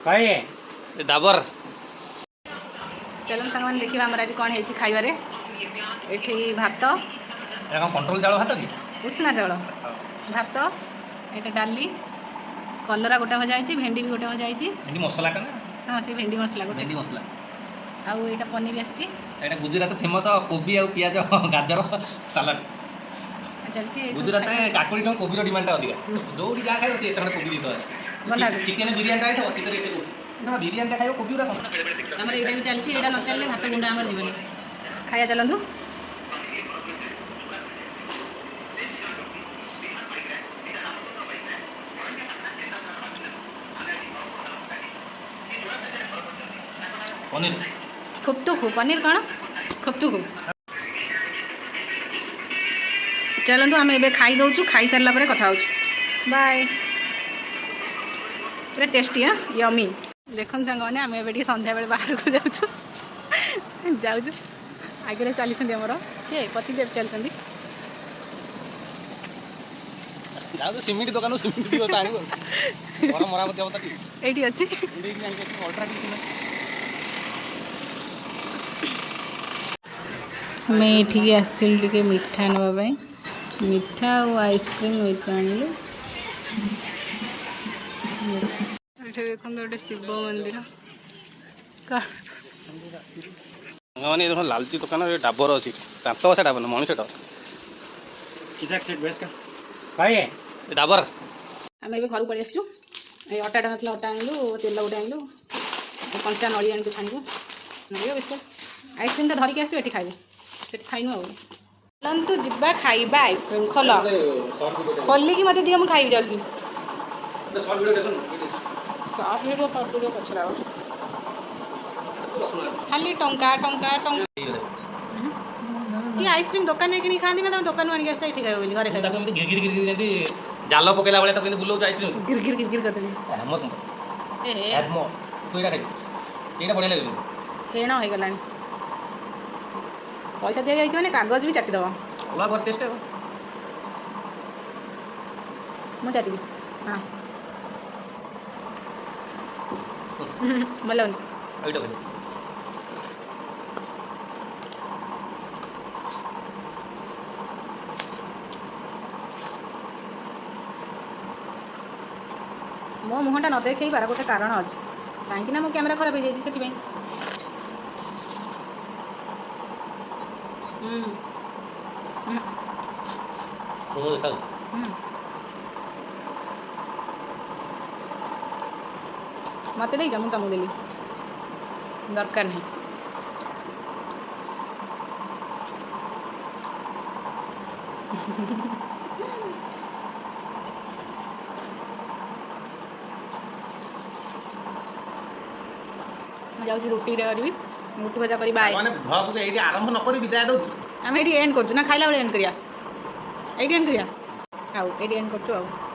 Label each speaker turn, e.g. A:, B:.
A: कहे डाबर
B: चलो सांग देखा आम आज कौन है खाइबार ये भात
A: कंट्रोल चाउल भात कि
B: उषुना चाउल भात ये डाली कलरा गोटे भजा भेंडी भी गोटे भजा
A: भेंडी मसला ना
B: हाँ से भेंडी मसला गोटे
A: भेंडी मसला
B: आउ ये पनीर आसी
A: गुजरात फेमस कोबी आ पियाज गाजर सालाड
B: चलती
A: गुजरात में काकुड़ी न कोबी डिमांड अधिक जो जहाँ खाइब से कोबी दे चिकेन बिरियानी आइथो बिरियानी खाइब कोबी
B: आमर ये भी चलती ये न चलने भात गुंडा आमर जीवन खाया चलतु
A: पनीर
B: खुप्तु खूब पनीर कौन खुप्तु खूब चलतु आम ए खाई दौचु खाई सारा पर कथा बाय पूरा टेस्टी हाँ यमी देखो सांग मैंने आम ए सन्ध्या बेले बाहर को जाऊँ आगे चली आमर किए पतिदेव चलती
A: सिमेंट दुकान
B: ये अच्छी मैं ये आसती टे मिठा नापी मिठा और आइसक्रीम आणलु देखो गोटे शिव मंदिर
A: मैंने देखो लालची दुकान डाबर अच्छी दात बसा डाबर मनीष डाबर
B: आम ए घर पलि आसु अटा ना अटा आणलु तेल गोटे आणलु कंचा नड़ी आनी छाणु नड़िया बिस्कुट आइसक्रीम तो धरिकी आसु ये खाइबु से खाइनु चलतु जा खाइबा आइसक्रीम खोल खोलिकी मत दियो मुझे खाइबी जल्दी सर्ट वीडियो पछड़ा खाली टंका टंका टंका कि आइसक्रीम दुकान में कि खाती ना तुम दुकान आनिक आस ये खाइब घरे खाइब
A: जाल पकेला भाई बुलाऊ आइसक्रीम
B: गिर गिर गिर गिर करते
A: बढ़िया लगे
B: फेण हो गला पैसा दी जाए कागज भी चाटिदेव
A: अलग टेस्ट
B: मुझे चाटिबी हाँ भल मो मुहटा न देखबार गोटे कारण अच्छे कहीं मो कैमेरा खराब हो जाए मत दे मुझे तुमको देली दरकार नहीं मुझे रुटी करी रुटी भजा करी बाय
A: माने आरंभ न करी विदाय दो
B: आम ये एंड कर ना खाइला बेले एंड करिया एंड करिया आउ ये एंड कर